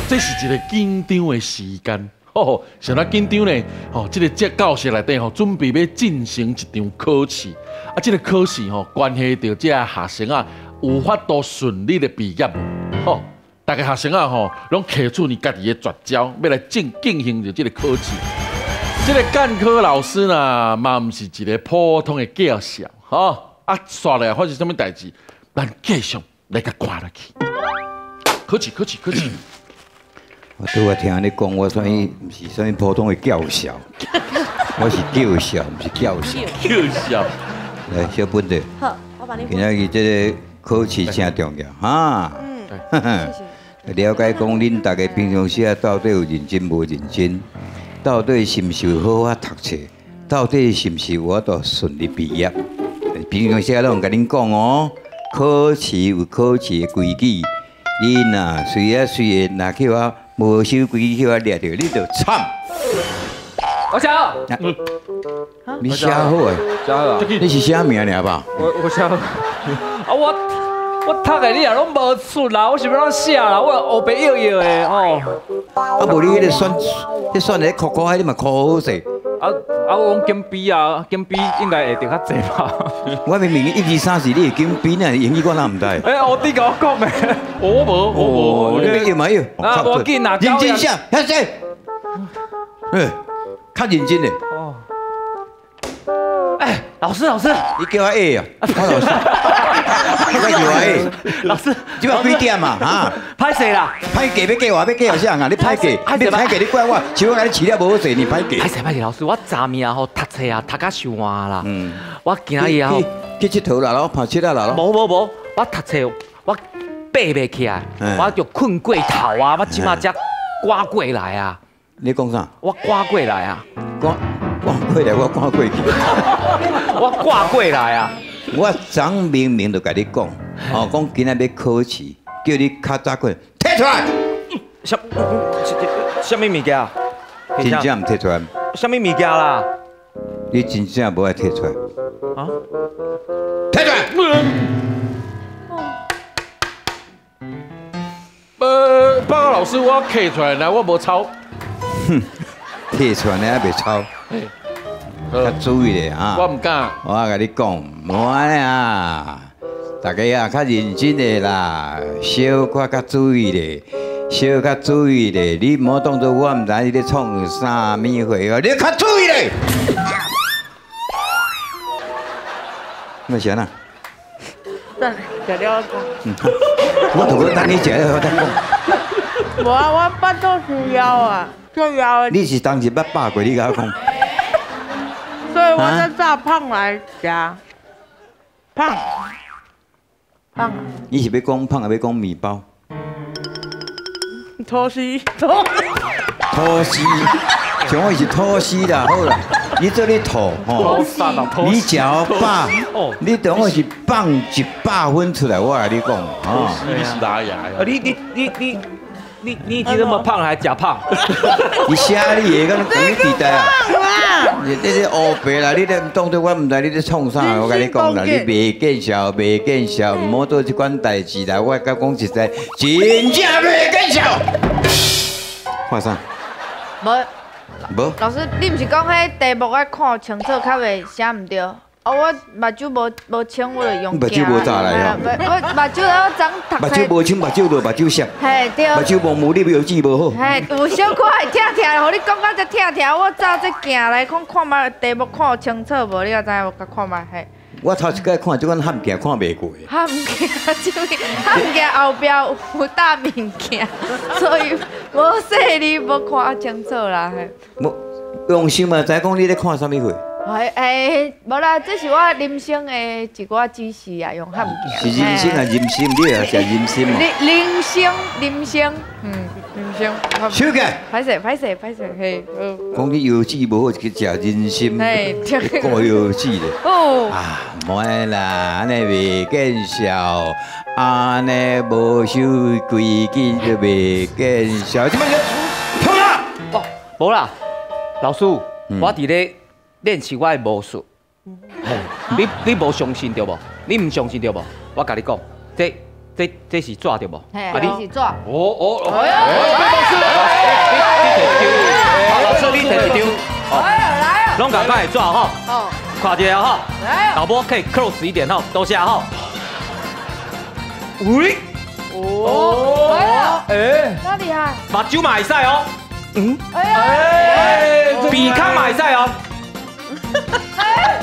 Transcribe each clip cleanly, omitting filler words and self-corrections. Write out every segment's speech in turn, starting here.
这是一个紧张的时间。哦，像咱紧张呢，哦，这个教室内底吼，准备要进行一场考试。啊，这个考试吼，关系到这学生啊，有法度顺利的毕业无？吼，大家学生啊吼，拢摕出你家己的绝招，要来进行着这个考试。这个干科老师呢，嘛唔是一个普通的教授，吼。啊，刷来发生什么代志，咱继续来甲看落去。考试。我拄我听你讲，我算伊唔是算普通的教授，我是教授，唔是教授。教授。来，小本子。好，我帮你。今仔日这个考试真重要哈。谢谢。了解讲，恁大家平常时啊，到底有认真无认真？到底是毋是有好好读册？到底是毋是有法度顺利毕业？平常时啊，拢甲恁讲哦，考试有考试的规矩，恁啊随若去我无守规矩去我掠着，你就惨。我写好。你写好诶，写好啊。你是啥名尔吧？我写好。啊我读的你也拢无出啦，我是要怎写啦？我黑白摇摇的哦。啊无你迄个选的考考，你嘛考好势。我讲金笔啊，金笔应该会得较济吧。我明明1、2、3是你的金笔呢，英语我哪唔知？我弟甲我讲的。我无。你要嘛要。啊，无紧啦，认真写，遐济。较认真的。哦。老师，你叫我 A 啊？我老师。我叫我 A。老师，这要几点嘛？哈？歹势啦。歹价要价我，要价啥啊？你歹价，你歹价你怪我，像我甲你饲了无好势，你歹价。歹势，老师，我昨暝吼读册啊，读甲伤晚啦。我今仔日吼去佚佗啦咯，拍七啊啦咯。无，我读册我爬袂起来，我就困过头啊，我即马才刮过来啊。你讲啥？我刮过来啊。刮过来，我刮过去。我挂过来啊！我昨明明就甲你讲，讲今仔要考试，叫你较早困，摕出来。什么物件？真正唔摕出来。什么物件啦？你真正无爱摕出来。啊？摕出来！报告老师，我摕出来啦，我无抄。哼，摕出来还袂抄。较注意咧哈！我唔敢。我甲你讲，无安尼啊，大家啊较认真的啦，小可较注意咧，小较注意咧，你莫当作我唔知你咧创啥物货哦，你较注意咧。咩事啊？等食了讲。我同佢等你食了，我再讲。无啊，我巴肚是枵啊，就枵。你是当时捌饱过，你甲我讲。所以我在炸胖来吃，胖。你是要讲胖，还是要讲面包？吐司，像我是吐司啦，好啦，你做你吐吼，你食饱，你等我是放100分出来，我甲你讲，你是哪样？你今日么胖还假胖？你写你个，讲你地带啊？你这黑白啦，你咧当作我唔知你咧创啥？我甲你讲啦，你袂见笑，唔好做这款代志啦。我甲讲实在，真正袂见笑。看啥？无。老师，你唔是讲迄题目我看清楚，较袂写唔对？我目睭无清，我就用镜。目睭无早来吼。我目睭我昨读。目睭无清，目睭无目睭涩。嘿对。目睭无毛，你标记无好。嘿，有小可会疼，互你讲到这疼，我早这行来看卖题目看清楚无？你也知我甲看卖嘿。我头一摆看这款汉镜看袂过。汉镜汉镜后壁有大物件，所以无说你无看清楚啦嘿。用心嘛，知讲你咧看啥物货？无啦，这是我人生的一寡知识啊，用汉镜。是人生啊，人心，你也是人心嘛。人生，人生。手起。歹势，嘿。讲你药剂无好，去食人参。嘿，过药剂咧。哦。啊，莫安啦，安尼袂见笑，安尼无守规矩就袂见笑。即摆就痛啊！哦，无啦，老师，我伫咧练习我的魔术。你无相信对无？你唔相信对无？我甲你讲，这这是抓对无？嘿，啊你是抓。哎呀，老师你摕一张，来哦，拢赶快抓吼，哦，看一下吼，来哦，导播可以 close 一点吼，多谢吼。喂，哦，来了，哎，那厉害。目睭嘛会使哦，哎呀，鼻孔嘛会使哦。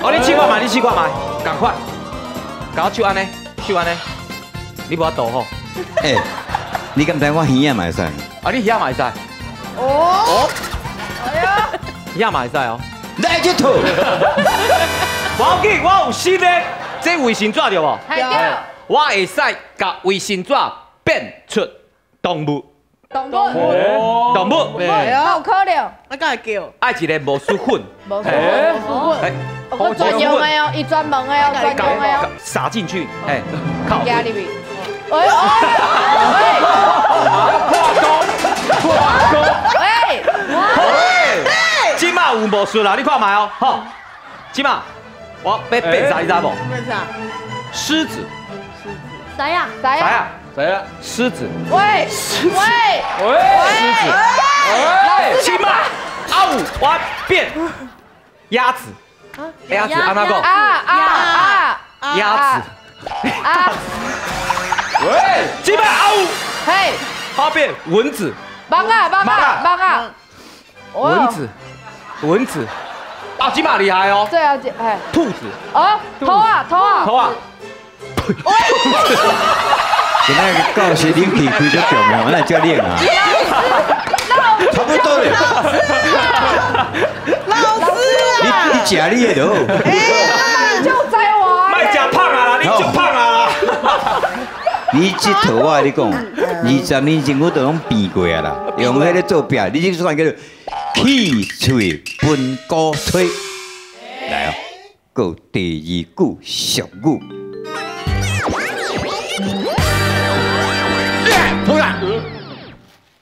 哦，你试看嘛，你试看嘛，赶快，搞我手安尼，你无法度吼。哎，你敢知我耳仔嘛会使？啊，你遐嘛会使，哦，哎呀，遐嘛会使哦。来这套，无要紧，我有新的，这卫生纸对无？对，我会使甲卫生纸变出动物，动物，动物，好可能，我敢会叫，爱一个魔术粉，无错，哎，我专用的哦，伊专门的哦，专用的哦，撒进去，哎，靠，压里面。哎，即马有魔术啦，你看卖哦，吼，即马我要变啥，你知无？变啥？狮子，谁呀？谁来呀？啊，谁啊？喂，狮子，喂，狮子，即马啊有我变鸭子，鸭子安怎讲？鸭子。啊，喂，即摆啊有，嘿，我变蚊子，蚊啊，蚊子，啊，即摆厉害哦，最要紧，哎，兔子，哦，头啊，今仔个教室冷气开得重啊，我来教练啊，差不多了。老师你食你的就好。就在我，卖食胖啊啦，你就胖啊啦，你这套我跟你讲，20年前我都拢变过啊啦，用迄个做饼，你这算叫做气脆分鼓吹。来哦，有第二句俗语。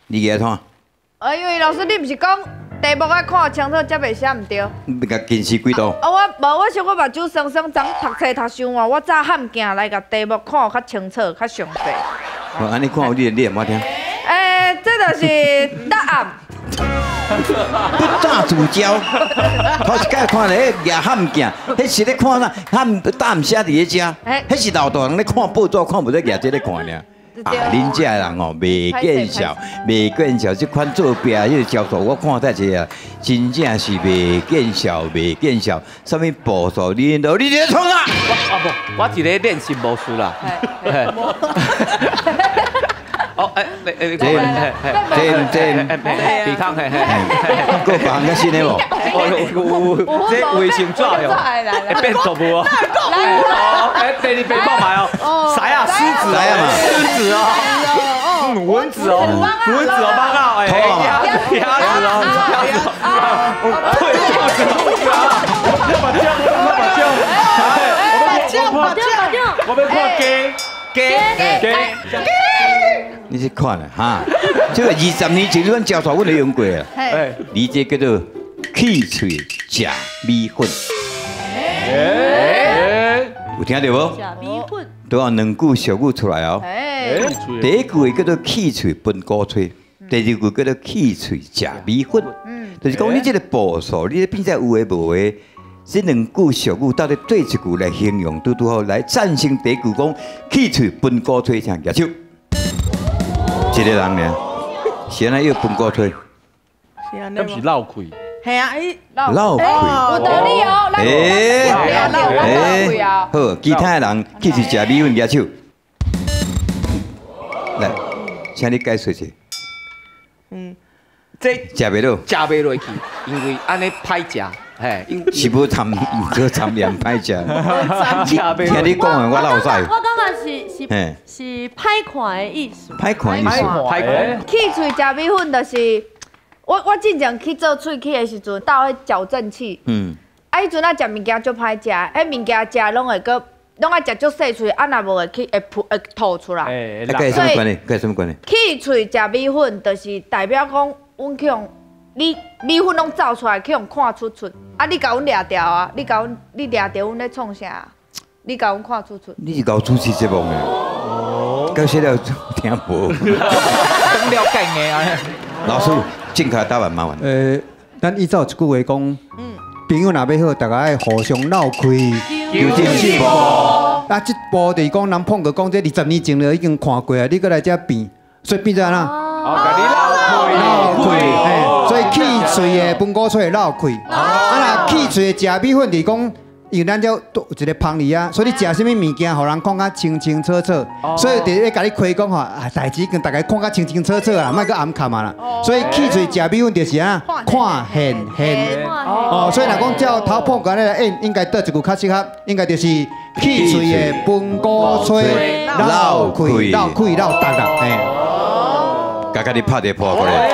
你给他看，哎呦，老师，你不是讲题目爱看清楚，才袂写唔对？你甲近视几度？我想我目睭酸酸，昨读册读伤晚，我早喊镜来甲题目看较清楚，较详细。我安尼看有你念我听。这就是答案。不打自招，头一摆看咧牙喊镜，迄是咧看啥？答案写伫咧遮，迄是老大人咧看报纸，看无咧牙这咧看尔。啊，恁遮人哦，袂见笑，袂见笑，这款做饼迄个教授，我看在这啊，真正是袂见笑，袂见笑。什么步数你都你咧创啊？我一个练习魔术啦，哦，这鼻孔嘿，够别行较新的无？这卫生纸哟，会变动物哦。第二遍看卖哦，狮子嘛，蚊子哦，蚊啊，鸭子哦，我要看鸡。你去看了哈，这个20年前阮教授阮都用过啊。你这叫做气脆食米粉，有听到无？假米粉，都有两句俗语出来哦。第一句叫做气脆分鼓吹，第二句叫做气脆食米粉。就是讲你这个步数，你比赛有诶无诶，这两句俗语到底对一句来形容，拄好来战胜第一句讲气脆分鼓吹，像举手。一个人呢，是安尼要分鼓吹，是安尼那是闹开。系啊，伊闹开。有道理哦，好，其他的人气脆食米粉举手。来，请你解说一下。这食袂落，食袂落去，因为安尼歹食，嘿，是无参念歹食。食袂听你讲的，我老晒。我感觉嘿是歹看的意思。歹看意思。歹看。气喙食米粉就是我之前去做喙齿的时阵，到迄矫正器。迄阵啊食物件足歹食，迄物件食拢爱食足细喙，若无会吐出来。跟什么关系？跟什么关系？气喙食米粉，就是代表讲，阮去用米粉拢走出来，去用看出。啊，你甲阮掠掉啊！你掠掉阮咧创啥？你甲阮看出。你是搞主持节目的？哦，到时了听无。懂了解嘅啊。老师，正确答案麻烦。咱依照一句话讲，朋友若要好，大家爱互相绕开，求进进步。啊，这部就是讲男朋友讲这20年前就已经看过啊，你搁来这变，所以变做哪？甲你绕开，所以去嘴的饭锅吹绕开。啊，若去嘴的食米粉就是讲。因为咱就有一个芳梨啊，所以你食什么物件，互人看较清清楚楚。所以第一甲你开讲吼，啊，代志跟大家看较清清楚楚啊，莫搁暗看嘛啦。所以去嘴食米粉就是啊，看现现。哦，所以若讲照头碰过来应该倒一句较适合，应该就是去嘴的饭锅吹绕开，绕开绕达啦，甲你拍一破过来。